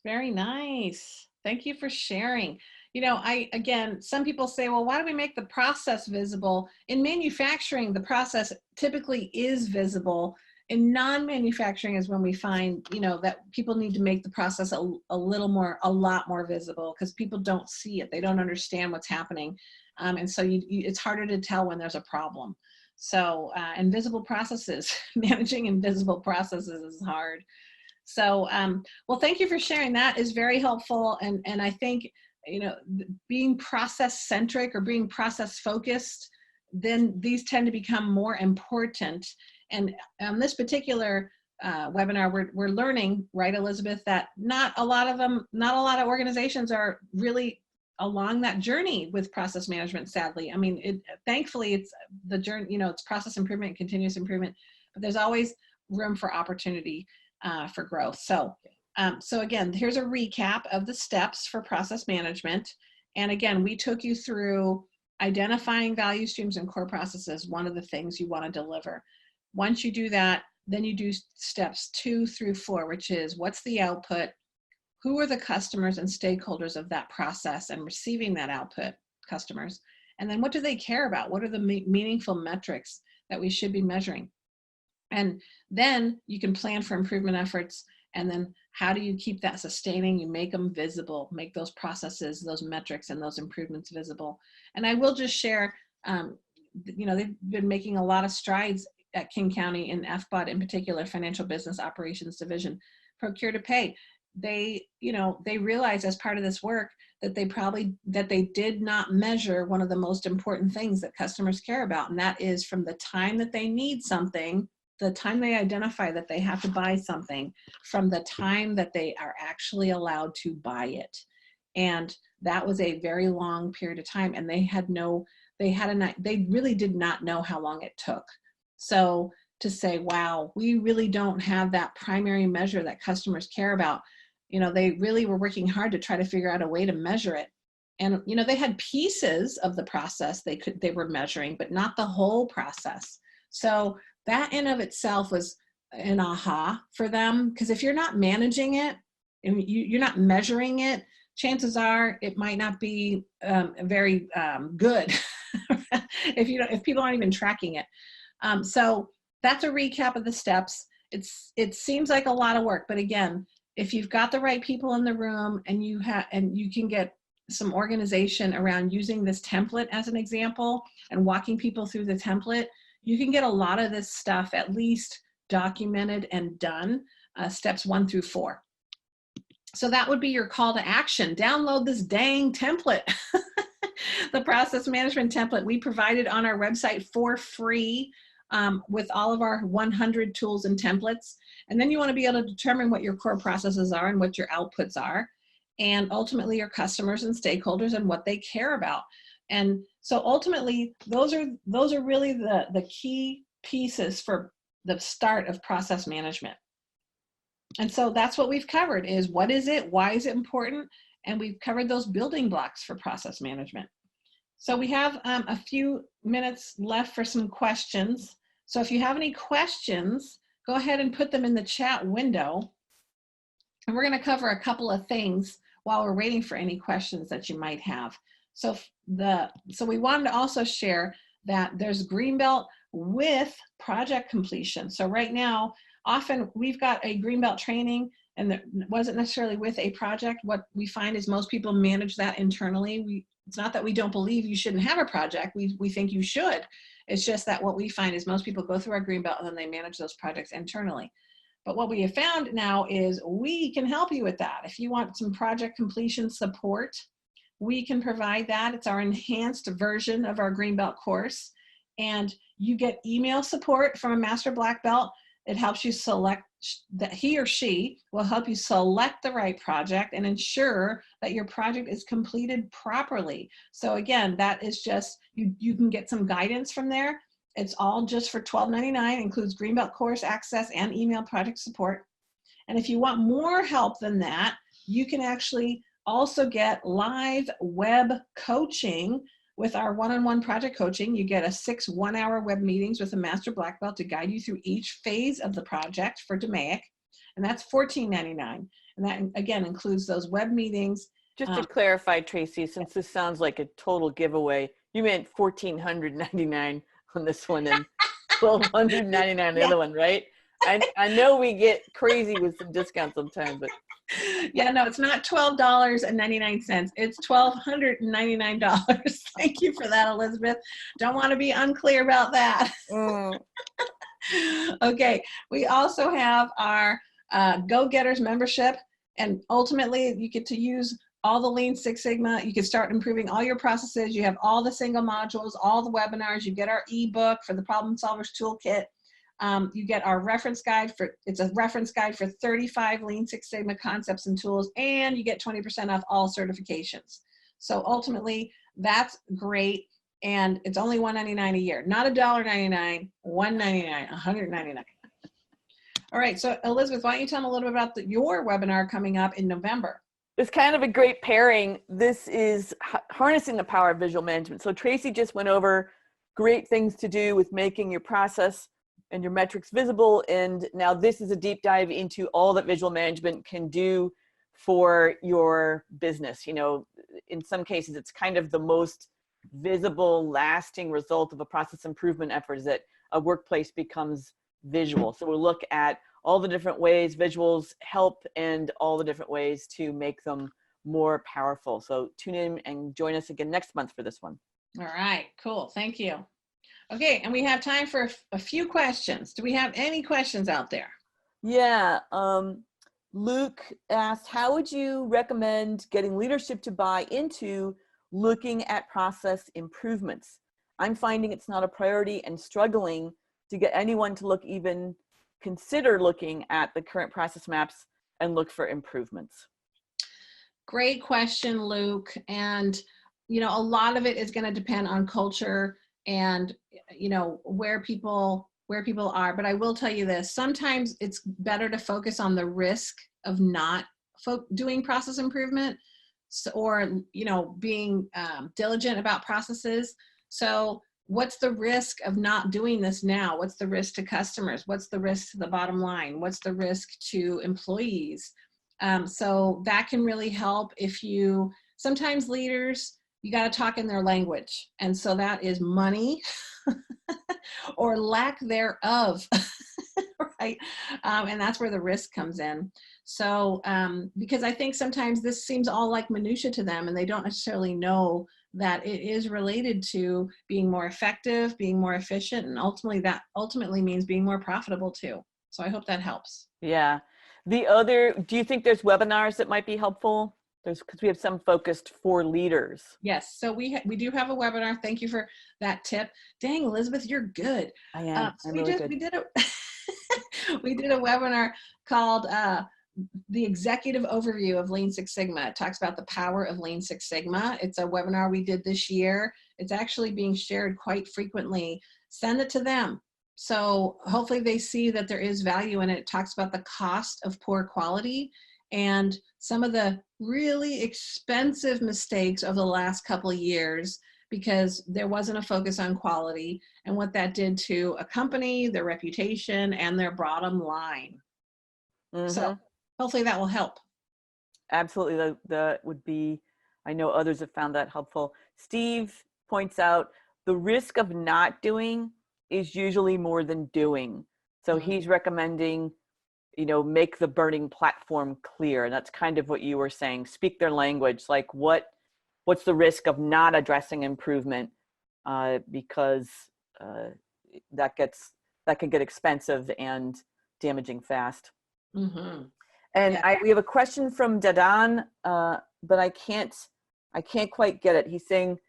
Very nice. Thank you for sharing. You know, again, some people say, well, why do we make the process visible? In manufacturing, the process typically is visible. In non-manufacturing is when we find, you know, that people need to make the process a lot more visible, because people don't see it. They don't understand what's happening. And so it's harder to tell when there's a problem. So invisible processes, managing invisible processes is hard. So, well, thank you for sharing. That is very helpful. And I think, you know, being process centric or being process focused, then these tend to become more important. And on this particular webinar, we're learning, right, Elizabeth, that not a lot of organizations are really along that journey with process management, sadly. I mean, thankfully it's the journey, you know, it's process improvement, continuous improvement, but there's always room for opportunity for growth. So again, here's a recap of the steps for process management. And again, we took you through identifying value streams and core processes, one of the things you want to deliver. Once you do that, then you do steps 2 through 4, which is what's the output, who are the customers and stakeholders of that process and receiving that output, customers, and then what do they care about? What are the meaningful metrics that we should be measuring? And then you can plan for improvement efforts. And then how do you keep that sustaining? You make them visible, make those processes, those metrics, and those improvements visible. And I will just share, you know, they've been making a lot of strides at King County in FBOT, in particular, Financial Business Operations Division, Procure to Pay. they, you know, they realized as part of this work that they did not measure one of the most important things that customers care about. And that is from the time that they need something, the time they identify that they have to buy something, from the time that they are actually allowed to buy it. And that was a very long period of time. And they really did not know how long it took. So to say, wow, we really don't have that primary measure that customers care about. You know, they really were working hard to try to figure out a way to measure it. And, you know, they had pieces of the process they were measuring, but not the whole process. So that in of itself was an aha for them, because if you're not managing it and you're not measuring it, chances are it might not be very good if people aren't even tracking it. So that's a recap of the steps. It seems like a lot of work, but again, if you've got the right people in the room and you can get some organization around using this template as an example and walking people through the template, you can get a lot of this stuff at least documented and done, steps 1 through 4. So that would be your call to action. Download this dang template. The process management template we provided on our website for free, with all of our 100 tools and templates. And then you want to be able to determine what your core processes are and what your outputs are, and ultimately your customers and stakeholders and what they care about. And so ultimately, those are really the key pieces for the start of process management. And so that's what we've covered, is what is it, why is it important, and we've covered those building blocks for process management. So we have a few minutes left for some questions. So if you have any questions, go ahead and put them in the chat window. And we're going to cover a couple of things while we're waiting for any questions that you might have. So we wanted to also share that there's Greenbelt with project completion. So right now, often we've got a Greenbelt training and it wasn't necessarily with a project. What we find is most people manage that internally. It's not that we don't believe you shouldn't have a project. We think you should. It's just that what we find is most people go through our Greenbelt and then they manage those projects internally. But what we have found now is we can help you with that. If you want some project completion support, we can provide that. It's our enhanced version of our Greenbelt course. And you get email support from a Master Black Belt. It helps you select, that he or she will help you select the right project and ensure that your project is completed properly. So again, that is just, you can get some guidance from there. It's all just for $12.99, includes Greenbelt course access and email project support. And if you want more help than that, you can actually also get live web coaching with our one-on-one project coaching. You get 6 one-hour web meetings with a Master Black Belt to guide you through each phase of the project for DMAIC, and that's $14.99. And that, again, includes those web meetings. Just to clarify, Tracy, since this sounds like a total giveaway, you meant $1,499 on this one and $1,299 on the other one, right? I know we get crazy with some discounts sometimes, but yeah, no, it's not $12.99. It's $1,299. Thank you for that, Elizabeth. Don't want to be unclear about that. Okay, we also have our Go-Getters membership, and ultimately you get to use all the Lean Six Sigma. You can start improving all your processes. You have all the single modules, all the webinars. You get our ebook for the Problem Solvers Toolkit. You get our reference guide it's a reference guide for 35 Lean Six Sigma concepts and tools, and you get 20% off all certifications. So ultimately, that's great, and it's only $199 a year, not $1.99, $199, $199. All right, so Elizabeth, why don't you tell them a little bit about your webinar coming up in November? It's kind of a great pairing. This is harnessing the power of visual management. So Tracy just went over great things to do with making your process and your metrics visible. And now this is a deep dive into all that visual management can do for your business. You know, in some cases, it's kind of the most visible, lasting result of a process improvement effort is that a workplace becomes visual. So we'll look at all the different ways visuals help and all the different ways to make them more powerful. So tune in and join us again next month for this one. All right, cool. Thank you. Okay, and we have time for a few questions. Do we have any questions out there? Yeah, Luke asked, how would you recommend getting leadership to buy into looking at process improvements? I'm finding it's not a priority and struggling to get anyone to even consider looking at the current process maps and look for improvements. Great question, Luke. And, a lot of it is going to depend on culture and, where people are. But I will tell you this, sometimes it's better to focus on the risk of not doing process improvement, or, being diligent about processes. So what's the risk of not doing this now? What's the risk to customers? What's the risk to the bottom line? What's the risk to employees? So that can really help sometimes leaders, you got to talk in their language. And so that is money or lack thereof, right? And that's where the risk comes in. So, because I think sometimes this seems all like minutia to them, and they don't necessarily know that it is related to being more effective, being more efficient, and ultimately means being more profitable too. So I hope that helps. Yeah. Do you think there's webinars that might be helpful? Because we have some focused for leaders. Yes, so we do have a webinar. Thank you for that tip. Dang, Elizabeth, you're good. I am. I'm really good. We did a webinar called the Executive Overview of Lean Six Sigma. It talks about the power of Lean Six Sigma. It's a webinar we did this year. It's actually being shared quite frequently. Send it to them. So hopefully they see that there is value in it. It talks about the cost of poor quality and some of the really expensive mistakes of the last couple of years because there wasn't a focus on quality and what that did to a company, their reputation, and their bottom line. So hopefully that will help. Absolutely. That would be, I know others have found that helpful. Steve points out the risk of not doing is usually more than doing. So he's recommending, make the burning platform clear. And that's kind of what you were saying. Speak their language. Like what's the risk of not addressing improvement? Because that can get expensive and damaging fast. And we have a question from Dadan, but I can't quite get it. He's saying,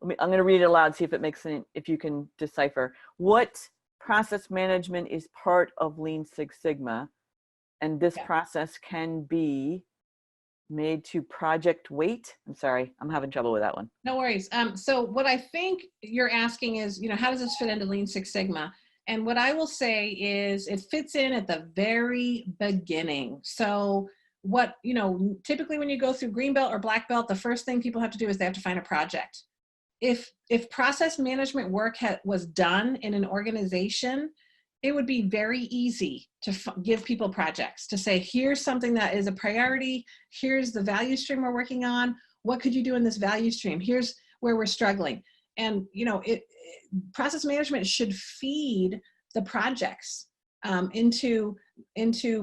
I'm going to read it aloud, see if it makes sense, if you can decipher. What process management is part of Lean Six Sigma? And this process can be made to project weight. I'm sorry, I'm having trouble with that one. No worries. So what I think you're asking is, how does this fit into Lean Six Sigma? And what I will say is it fits in at the very beginning. So what, typically when you go through green belt or black belt, the first thing people have to do is they have to find a project. If process management work was done in an organization, it would be very easy to give people projects, to say, here's something that is a priority. Here's the value stream we're working on. What could you do in this value stream? Here's where we're struggling. And, process management should feed the projects into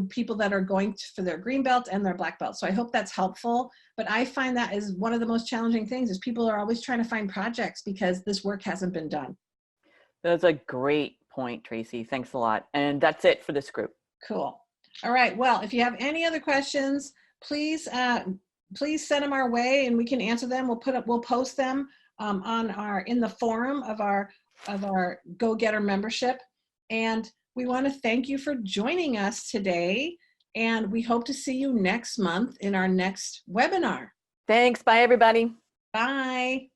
people that are going for their green belt and their black belt. So I hope that's helpful. But I find that is one of the most challenging things is people are always trying to find projects because this work hasn't been done. That's a great point, Tracy. Thanks a lot. And that's it for this group. Cool. All right. Well, if you have any other questions, please send them our way and we can answer them. We'll post them in the forum of our Go-Getter membership. And we want to thank you for joining us today. And we hope to see you next month in our next webinar. Thanks. Bye, everybody. Bye.